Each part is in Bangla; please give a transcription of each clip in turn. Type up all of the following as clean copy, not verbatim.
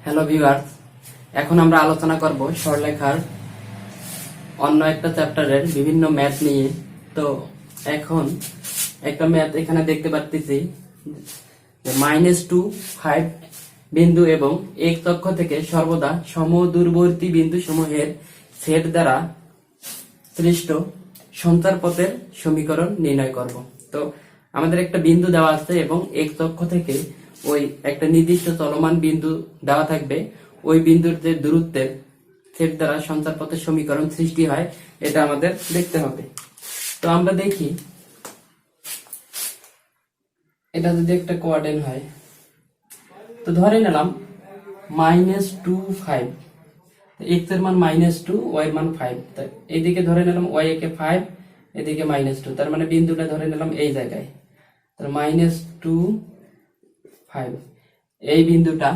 হ্যালো ভিউয়ার্স, এখন আমরা আলোচনা করব সরলরেখার অন্য একটা চ্যাপ্টারের বিভিন্ন ম্যাথ নিয়ে। তো এখন একটা ম্যাথ এখানে দেখতে পাচ্ছি যে -2, 5 বিন্দু এবং এক অক্ষ থেকে সর্বদা সমদূরবর্তী বিন্দু সমূহের সেট দ্বারা সৃষ্ট সঞ্চার পথের সমীকরণ নির্ণয় করব। তো আমাদের একটা বিন্দু দেওয়া আছে এবং এক অক্ষ থেকে ওই একটা নির্দিষ্ট চলমান বিন্দু দেওয়া থাকবে। ওই বিন্দুর যে দূরত্বের সেট দ্বারা সঞ্চার পথের সমীকরণ সৃষ্টি হয়, এটা আমাদের দেখতে হবে। তো আমরা দেখি এটা যদি একটা কোঅর্ডিনেট হয়, তো ধরে নিলাম -2, 5, x এর মান -2, y এর মান 5। এইদিকে ধরে নিলাম y একে 5, এদিকে -2, তার মানে বিন্দুটা ধরে নিলাম এই জায়গায়। তার -2, 5 এই বিন্দুটা,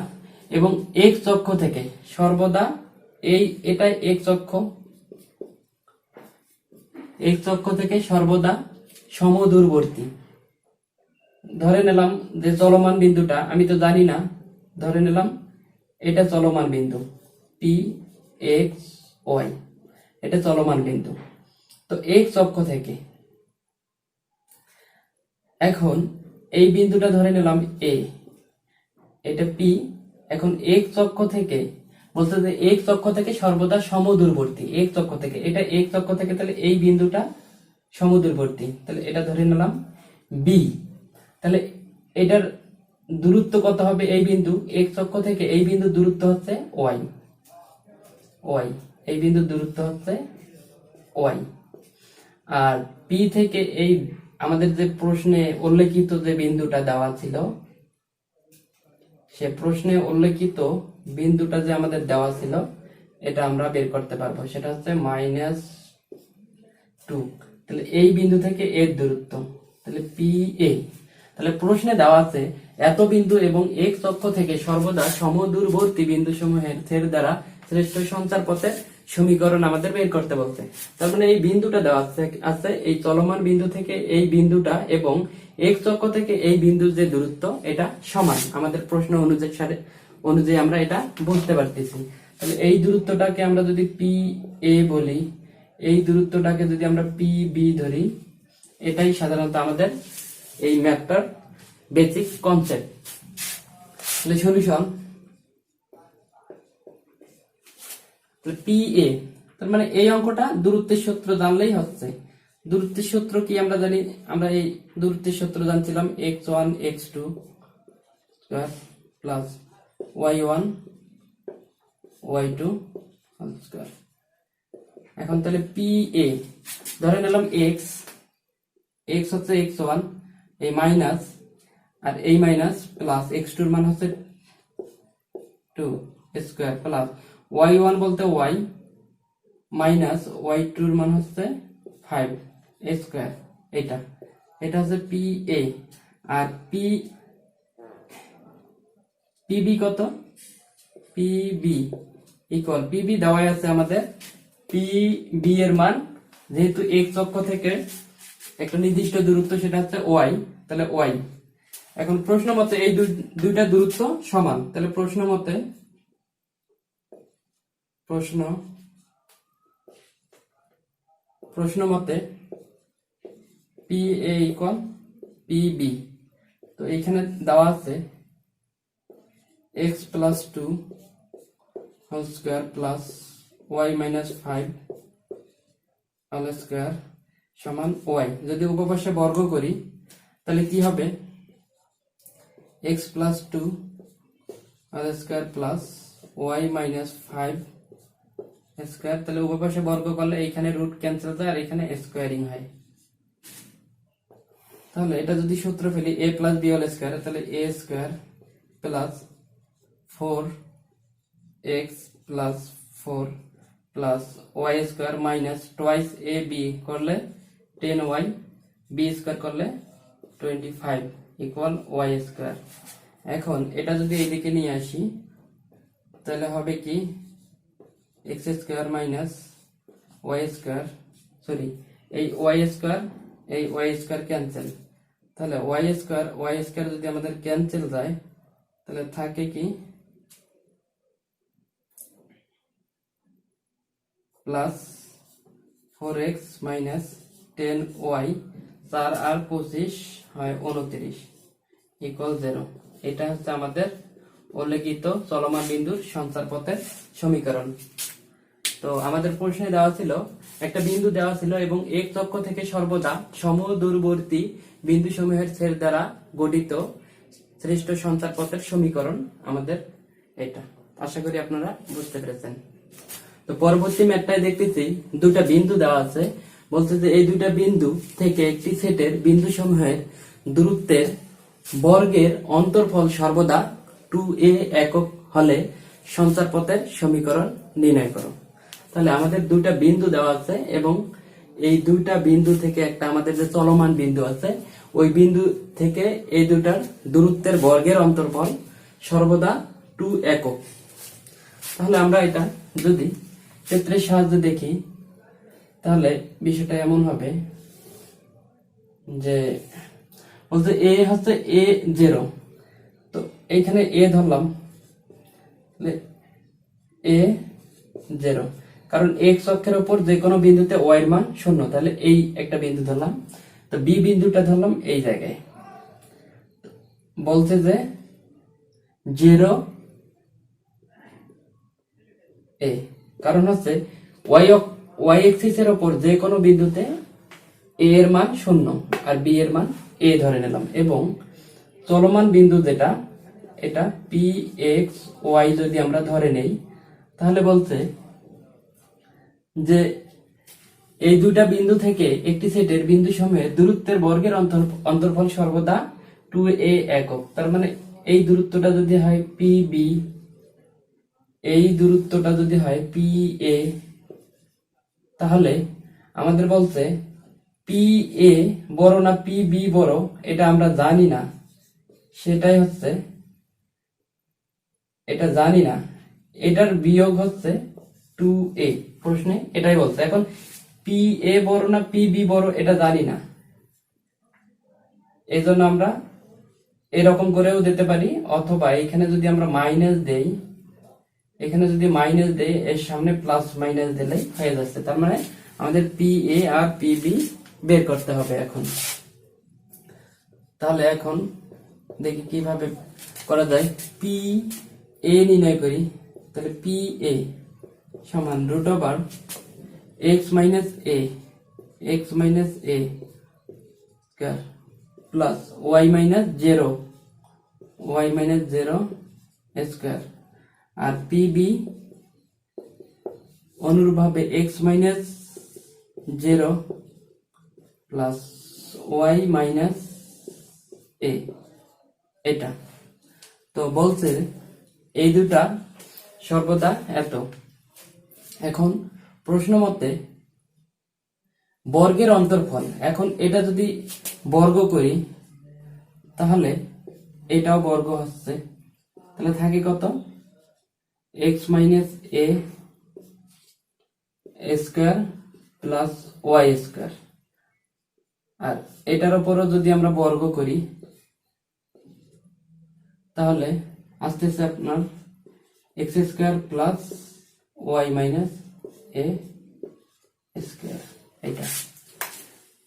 এবং x অক্ষ থেকে সর্বদা এটাই x অক্ষ থেকে সর্বদা সমদূরবর্তী। ধরে নিলাম যে চলমান বিন্দুটা, আমি তো জানি না, ধরে নিলাম এটা চলমান বিন্দু p x y, এটা চলমান বিন্দু। তো x অক্ষ থেকে এখন এই বিন্দুটা ধরে নিলাম a, এটা p। এখন x অক্ষ থেকে বলতে যে x অক্ষ থেকে সর্বদা সমদূরবর্তী, x অক্ষ থেকে, এটা x অক্ষ থেকে, তাহলে এই বিন্দুটা সমদূরবর্তী, তাহলে এটা ধরে নিলাম b। তাহলে এটার দূরত্ব কত হবে? এই বিন্দু x অক্ষ থেকে এই বিন্দুর দূরত্ব হচ্ছে y, এই বিন্দুর দূরত্ব হচ্ছে y। আর p থেকে এই আমাদের যে প্রশ্নে উল্লেখিত যে বিন্দুটা দেওয়া ছিল, সে প্রশ্নে উল্লেখিত বিন্দুটা যে আমাদের দেওয়া ছিল, এটা আমরা বের করতে পারবো। সেটা হচ্ছে -2। তাহলে এই বিন্দু থেকে এর দূরত্ব, তাহলে PA। তাহলে প্রশ্নে দেওয়া আছে এত বিন্দু এবং x অক্ষ থেকে সর্বদা সমদূরবর্তী বিন্দু সমূহের সেট দ্বারা শ্রেষ্ঠ সঞ্চার পথের সমীকরণ আমাদের বের করতে বলছে। তার মানে এই বিন্দুটা দেওয়া আছে এই চলমান বিন্দু থেকে এই বিন্দুটা এবং x অক্ষ থেকে এই বিন্দুর যে দূরত্ব, এটা সমান। আমাদের প্রশ্ন অনুযায়ী আমরা এটা বুঝতে পারতেছি। তাহলে এই দূরত্বটাকে আমরা যদি PA বলি, এই দূরত্বটাকে যদি আমরা PB ধরি, এটাই সাধারণত আমাদের এই ম্যাথটার বেসিক কনসেপ্ট। তাহলে সলিউশন, PA, তার মানে এই অঙ্কটা দূরত্বের সূত্র জানলেই হচ্ছে। দূরত্বের সূত্র কি আমরা জানি? আমরা এই দূরত্বের সূত্র জানছিলাম x1 x2 square plus y1 y2 whole square. এখন তাহলে PA ধরে নিলাম x হচ্ছে x1, এই মাইনাস আর এই মাইনাস প্লাস x2 এর মান হচ্ছে 2 স্কয়ার প্লাস y1 বলতে y মাইনাস y2 এর মান হচ্ছে 5 স্কয়ার। এটা হচ্ছে PA। আর PB কত? PB ইকুয়াল, PB দেওয়াই আছে আমাদের। PB এর মান, যেহেতু x অক্ষ থেকে একটা নির্দিষ্ট দূরত্ব, সেটা হচ্ছে y, তাহলে y। এখন প্রশ্ন মতে এই দুইটা দূরত্ব সমান, তাহলে প্রশ্ন মতে PA ইকুয়াল PB। তো এখানে দেওয়া আছে x plus 2 whole square plus y minus 5 whole square সমান y। যদি উপপাশে বর্গ করি তাহলে কি হবে? x plus 2 whole square plus y minus 5 square. তাহলে উপপাশে বর্গ করলে এইখানে রুট ক্যান্সেল যায় আর এখানে স্কোয়ারিং হয়। তাহলে এটা যদি সূত্র ফেলি a plus b whole square, তাহলে a square plus 4x plus 4 plus y square minus twice ab করলে 10y, b স্কয়ার করলে 25 ইকুয়াল y স্কয়ার। এখন এটা যদি এইদিকে নিয়ে আসি তাহলে হবে কি? x square minus y square, sorry এই y স্কয়ার ক্যান্সেল, তাহলে y স্কয়ার যদি আমাদের ক্যান্সেল যায়, তাহলে থাকে কি প্লাস 4x মাইনাস 10y, 4 আর 25 হয় 29 ইকুয়াল 0। এটা হচ্ছে আমাদের উল্লেখিত চলমান বিন্দুর সঞ্চার পথের সমীকরণ। তো আমাদের প্রশ্নে দেওয়া ছিল একটা বিন্দু দেওয়া ছিল এবং এক অক্ষ থেকে সর্বদা সমদূরবর্তী বিন্দু সমূহের ছেদ দ্বারা গঠিত শ্রেষ্ঠ সঞ্চার পথের সমীকরণ আমাদের এটা। আশা করি আপনারা বুঝতে পেরেছেন। তো পরবর্তী ম্যাথটায় দেখতেছি দুটা বিন্দু দেওয়া আছে, বলছে যে এই দুটা বিন্দু থেকে একটি সেটের বিন্দু সমূহের দূরত্বের বর্গের অন্তরফল সর্বদা 2a একক হলে সঞ্চার পথের সমীকরণ নির্ণয় করো। তাহলে আমাদের দুটা বিন্দু দেওয়া আছে এবং এই দুইটা বিন্দু থেকে একটা আমাদের যে চলমান বিন্দু আছে ওই বিন্দু থেকে এই দুটার দূরত্বের বর্গের অন্তরফল সর্বদা 2 একক। তাহলে আমরা এটা যদি ক্ষেত্রের সাহায্যে দেখি তাহলে বিষয়টা এমন হবে যে বলতে এ হচ্ছে a0, তো এইখানে এ ধরলাম a0, কারণ x অক্ষের উপর যে কোনো বিন্দুতে y এর মান 0, তাহলে এই একটা বিন্দু ধরলাম। তো বি বিন্দুটা ধরলাম এই জায়গায়, বলছে যে 0 a, কারণ হচ্ছে y এক্সিস এর উপর যে কোনো বিন্দুতে a এর মান 0 আর b এর মান a ধরে নিলাম, এবং চলমান বিন্দু যেটা এটা px y যদি আমরা ধরে নেই তাহলে বলছে যে এই দুটা বিন্দু থেকে একটি সেটের বিন্দু সমূহের দূরত্বের বর্গের অন্তরফল সর্বদা 2a একক। তার মানে এই দূরত্বটা যদি হয় pb, এই দূরত্বটা যদি হয় pa, তাহলে আমাদের বলছে pa বড় না pb বড় এটা আমরা জানি না, সেটাই হচ্ছে এটা জানি না, এটার বিয়োগ হচ্ছে 2a। প্রশ্নে এটাই বলছে। এখন pa বড় না pb বড় এটা জানি না, এই জন্য আমরা এরকম করেও দিতে পারি, অথবা এখানে যদি আমরা মাইনাস দেই, এখানে যদি মাইনাস দেই এর সামনে প্লাস মাইনাস দিলেই হয়ে যাচ্ছে। তার মানে আমাদের pa আর pb বের করতে হবে এখন। তাহলে এখন দেখি কিভাবে করা যায়। pa নির্ণয় করি, তাহলে pa সমান root over x minus a square plus y minus 0 square, আর pb অনুরূপভাবে x minus 0 plus y minus a। এটা তো বলছে এই দুটা সর্বদা এত। এখন প্রশ্ন মতে বর্গের অন্তরফল, এখন এটা যদি বর্গ করি তাহলে এটাও বর্গ হচ্ছে, তাহলে থাকে কত x minus a square plus y square, আর এটার উপরও যদি আমরা বর্গ করি তাহলে আসতেছে আপনার x square plus y minus a square. এটা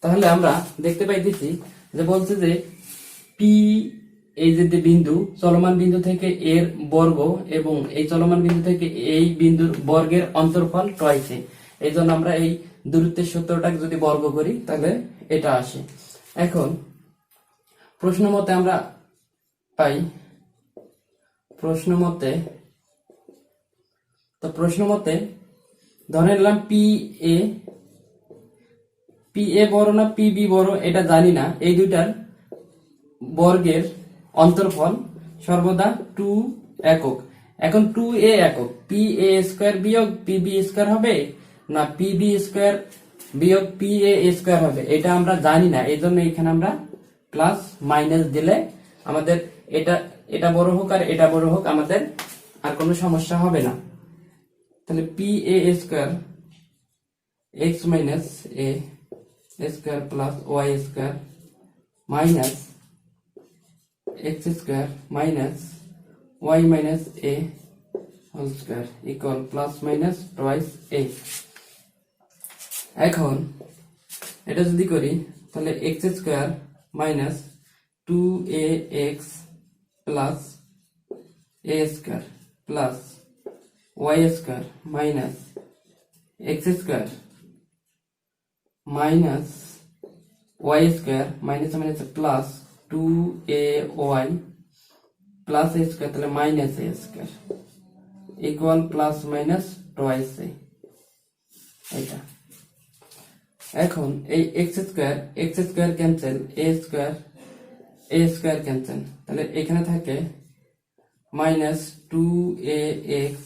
তাহলে আমরা দেখতে পাইতেছি যে বলছে যে p এই যে বিন্দু চলমান বিন্দু থেকে এর বর্গ এবং এই চলমান বিন্দু থেকে এই বিন্দুর বর্গের অন্তরফল টয়েছে, এই জন্য আমরা এই দূরত্বের সূত্রটাকে যদি বর্গ করি তাহলে এটা আসে। এখন প্রশ্ন মতে আমরা পাই, প্রশ্ন মতে ধরে নিলাম pa বড় না pb বড় এটা জানি না, এই দুইটার বর্গের অন্তরফল সর্বদা 2 একক। এখন 2a একক, pa স্কয়ার বিয়োগ pb স্কয়ার হবে না pb স্কয়ার বিয়োগ pa স্কয়ার হবে এটা আমরা জানি না, এই জন্য এখানে আমরা প্লাস মাইনাস দিলে আমাদের এটা বড় হোক আর এটা বড় হোক আমাদের আর কোনো সমস্যা হবে না। তাহলে pa square x minus a square plus y square minus x square minus y minus a whole square equal plus minus twice a। এখন এটা যদি করি তাহলে x square minus 2ax plus a square plus Y square minus x square minus y square minus minus plus 2ay plus a square তাহলে minus a square equal plus minus twice a. এটা এখন এই এক্স স্কোয়ার ক্যান্সেল, এ স্কোয়ার ক্যান্সেল, তাহলে এখানে থাকে মাইনাস 2ax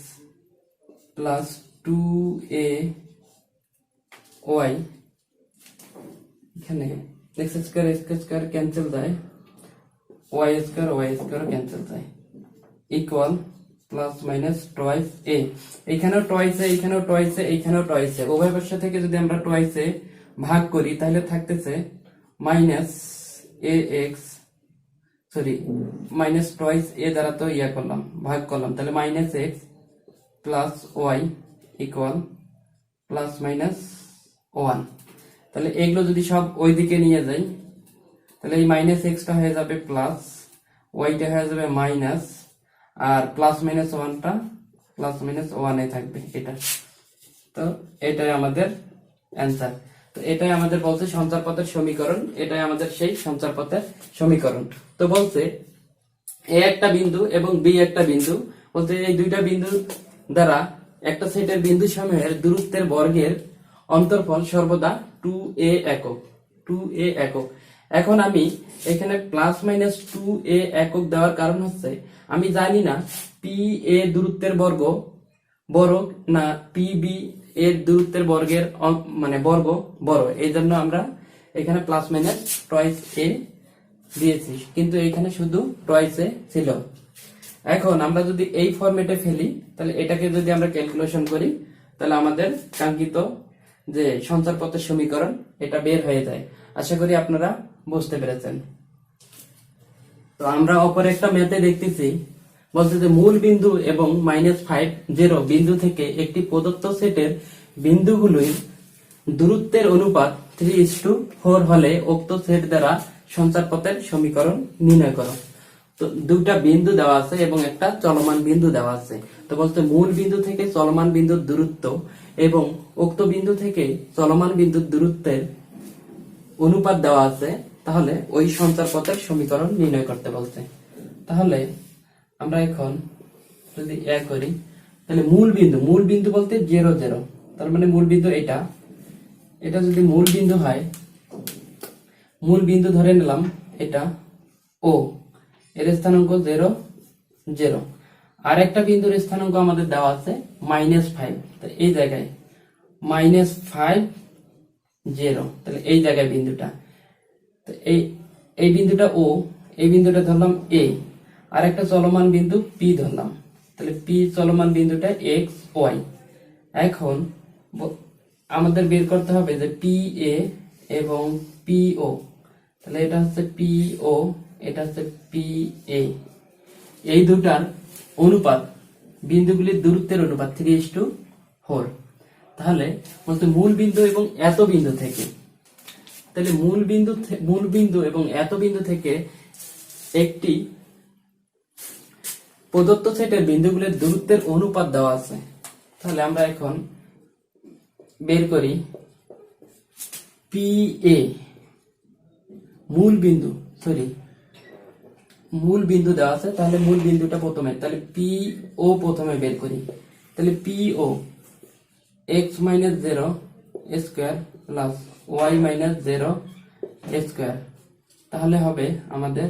প্লাস 2ay, এখানে এক্স স্কোয়ার ক্যান্সেল যায়, ওয়াই স্কোয়ার ক্যান্সেল যায়, ইকুয়াল প্লাস মাইনাস টয়েস এ। এখানেও টয়েস এ, এখানেও টয়েস এ, এখানেও টয়েস এ, উভয় পাশ থেকে যদি আমরা টয়েস এ ভাগ করি তাহলে থাকতেছে minus A X, sorry minus twice A দ্বারা তো ইয়া করলাম, ভাগ করলাম, তাহলে minus X plus Y equal plus minus 1। তাহলে এগুলো যদি সব ওই দিকে নিয়ে যাই তাহলে এই মাইনাস এক্সটা হয়ে যাবে প্লাস, ওয়াইটা হয়ে যাবে মাইনাস, আর প্লাস মাইনাস 1টা প্লাস মাইনাস 1 এ থাকবে এটা। তো এটাই আমাদের অ্যান্সার। তো এটাই আমাদের বলছে সঞ্চার পথের সমীকরণ, এটাই আমাদের সেই সঞ্চার পথের সমীকরণ। তো বলছে এ একটা বিন্দু এবং বি একটা বিন্দু, বলতে এই দুইটা বিন্দু দ্বারা একটা সেটের বিন্দু সমূহের দূরত্বের বর্গের অন্তরফল সর্বদা 2a একক, 2a একক। এখন আমি এখানে প্লাস মাইনাস 2a একক দেওয়ার কারণ হচ্ছে আমি জানি না পি এ দূরত্বের বর্গ বড় না পি বি এর দূরত্বের বর্গের মানে বর্গ বড়, এই জন্য আমরা এখানে প্লাস মাইনাস টয়েস এ দিয়েছি, কিন্তু এখানে শুধু টয়েস এ ছিল। এখন আমরা যদি এই ফরম্যাটে ফেলি তাহলে এটাকে যদি আমরা ক্যালকুলেশন করি তাহলে আমাদের কাঙ্ক্ষিত যে সঞ্চার পথের সমীকরণ এটা বের হয়ে যায়। আশা করি আপনারা বুঝতে পেরেছেন। তো আমরা অপর একটা ম্যাথে দেখতেছি, বলছে যে মূল বিন্দু এবং -5 বিন্দু থেকে একটি প্রদত্ত সেটের বিন্দুগুলির দূরত্বের অনুপাত 3:4 হলে উক্ত সেট দ্বারা সঞ্চার পথের সমীকরণ নির্ণয় করো। তো দুটা বিন্দু দেওয়া আছে এবং একটা চলমান বিন্দু দেওয়া আছে। তো বলতে মূল বিন্দু থেকে চলমান বিন্দুর দূরত্ব এবং উক্ত বিন্দু থেকে চলমান বিন্দুর দূরত্বের অনুপাত দেওয়া আছে, তাহলে ওই সঞ্চার পথের সমীকরণ নির্ণয় করতে বলছে। তাহলে আমরা এখন যদি এ করি তাহলে মূল বিন্দু বলতে 0 0, তার মানে মূল বিন্দু এটা, এটা যদি মূল বিন্দু হয়, মূল বিন্দু ধরে নিলাম এটা ও, এর স্থানাঙ্ক 0 0, আর একটা বিন্দুর স্থানাঙ্ক আমাদের দেওয়া আছে -5, তো এই জায়গায় -5 0, তাহলে এই জায়গায় বিন্দুটা, তো এই বিন্দুটা ও, এই বিন্দুটা ধরলাম এ, আর একটা চলমান বিন্দু পি ধরলাম, তাহলে পি চলমান বিন্দুটা এক্স ওয়াই। এখন আমাদের বের করতে হবে যে পি এ এবং পি ও, তাহলে এটা হচ্ছে পি ও, এটা হচ্ছে পি এ, এই দুটার অনুপাত বিন্দুগুলির দূরত্বের অনুপাত 3:4। তাহলে বলতে মূল বিন্দু এবং এত বিন্দু থেকে, তাহলে মূল বিন্দু এবং এত বিন্দু থেকে একটি প্রদত্ত সেটের বিন্দুগুলির দূরত্বের অনুপাত দেওয়া আছে। তাহলে আমরা এখন বের করি পি এ মূল বিন্দু দেওয়া আছে, তাহলে মূল বিন্দুটা প্রথমে, তাহলে পি ও প্রথমে বের করি। তাহলে পি ও x - 0 square plus y - 0 square, তাহলে হবে আমাদের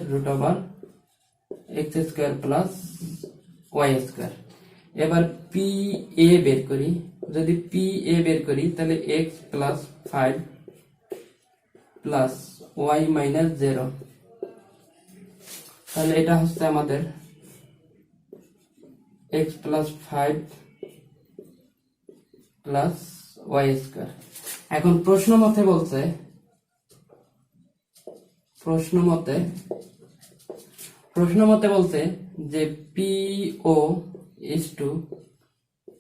√x square plus y square. এবার পি এ বের করি, যদি পি এ বের করি তাহলে x প্লাস 5 প্লাস y - 0, তাহলে এটা হচ্ছে আমাদের x plus 5 plus Y square. এখন প্রশ্ন মতে বলছে যে P O is to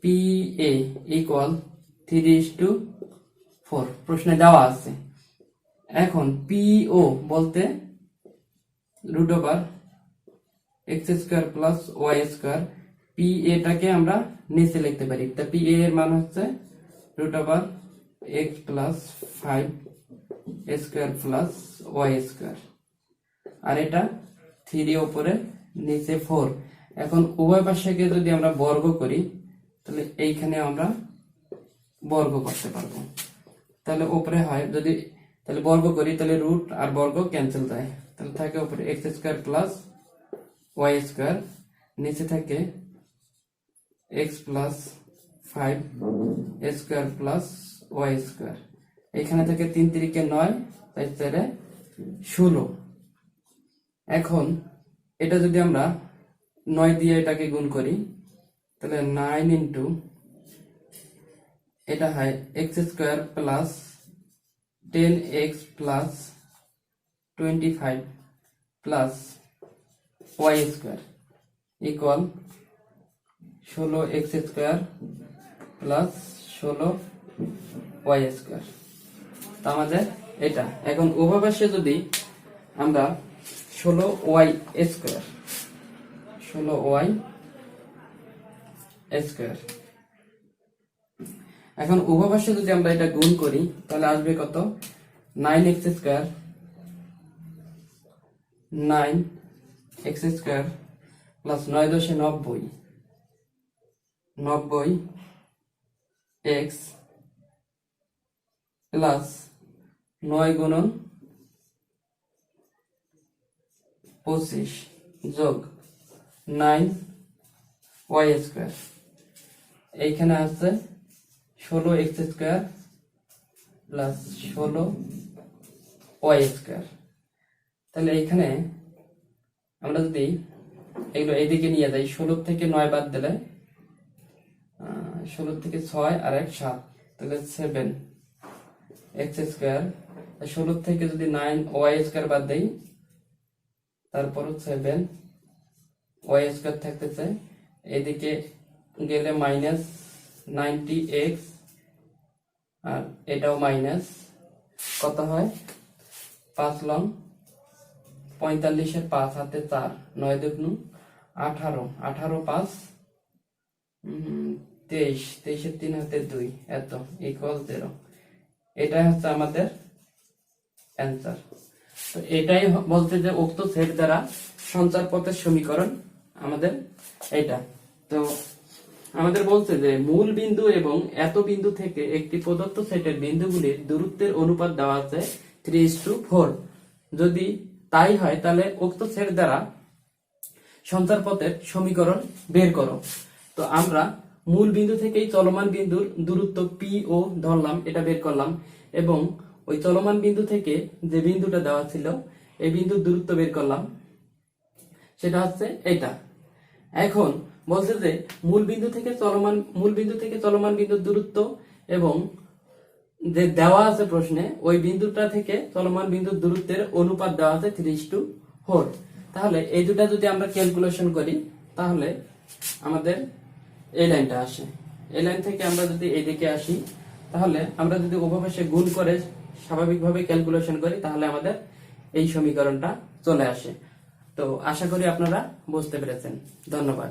P A equal 3:4 4 প্রশ্নে দেওয়া আছে। এখন PO বলতে root over X square plus Y square, P এটাকে আমরা নিচে লিখতে পারি। তা পি এর মান হচ্ছে root over x plus 5 square plus Y square, আর এটা 3 উপরে নিচে 4। এখন উভয় পাশকে যদি আমরা বর্গ করি তাহলে এইখানে আমরা বর্গ করতে পারবো। তাহলে উপরে হয় যদি তাহলে বর্গ করি তাহলে রুট আর বর্গ ক্যান্সেল যায়, তাহলে থাকে উপরে X square plus Y square, নিচে থাকে X plus 5 square plus Y square. এখানে থাকে 3 3 9, তাই 4 16। এখন এটা যদি আমরা 9 দিয়ে এটাকে গুণ করি তাহলে 9 ইন্টু এটা হয় X square plus 10x plus 25 plus Y square equal 16x square plus 16 Y square. তা আমাদের এটা এখন উভয় পাশে যদি আমরা 16y স্কোয়ার এখন উভয় পাশে যদি আমরা এটা গুণ করি তাহলে আসবে কত 9x square 9x square plus 9 10 90 x plus 9 গুণন 25 যোগ 9y স্কোয়ার। এইখানে আছে 16x square plus 16y square. তাহলে এইখানে আমরা যদি এগুলো এইদিকে নিয়ে যাই, 16 থেকে 9 বাদ দিলে 16 থেকে 6 আর 1 7, তাহলে 7x স্কোয়ার। 16 থেকে যদি 9y স্কোয়ার বাদ দেই তারপর 7y স্কোয়ার থাকতেছে, এদিকে গেলে মাইনাস 90x আর এটাও মাইনাস, কত হয় 5 লং 45 এর 5 হাতে 4, 9 2 18, 18 5 23, 23 এর 3 হাতে 2, এত ইকুয়াল 0। এটাই হচ্ছে আমাদের অ্যান্সার। তো এটাই বলতে যে উক্ত সেট দ্বারা সঞ্চার পথের সমীকরণ আমাদের এটা। তো আমাদের বলছে যে মূল বিন্দু এবং এত বিন্দু থেকে একটি প্রদত্ত সেটের বিন্দুগুলির দূরত্বের অনুপাত দেওয়া আছে 3:4। যদি তাই হয় তাহলে উক্ত সেট দ্বারা সঞ্চার পথের সমীকরণ বের করো। তো আমরা মূল বিন্দু থেকেই চলমান বিন্দুর দূরত্ব PO ধরলাম, এটা বের করলাম, এবং ওই চলমান বিন্দু থেকে যে বিন্দুটা দেওয়া ছিল এই বিন্দুর দূরত্ব বের করলাম, সেটা হচ্ছে এটা। এখন বলছে যে মূল বিন্দু থেকে চলমান বিন্দুর দূরত্ব এবং যে দেওয়া আছে প্রশ্নে ওই বিন্দুটা থেকে চলমান বিন্দুর দূরত্বের অনুপাত দেওয়া আছে 3:4। তাহলে এই দুটা যদি আমরা ক্যালকুলেশন করি তাহলে আমাদের এই লাইনটা আসে। এই লাইন থেকে আমরা যদি এইদিকে আসি তাহলে আমরা যদি উভয় পাশে গুণ করে স্বাভাবিকভাবে ক্যালকুলেশন করি তাহলে আমাদের এই সমীকরণটা চলে আসে। তো আশা করি আপনারা বুঝতে পেরেছেন। ধন্যবাদ।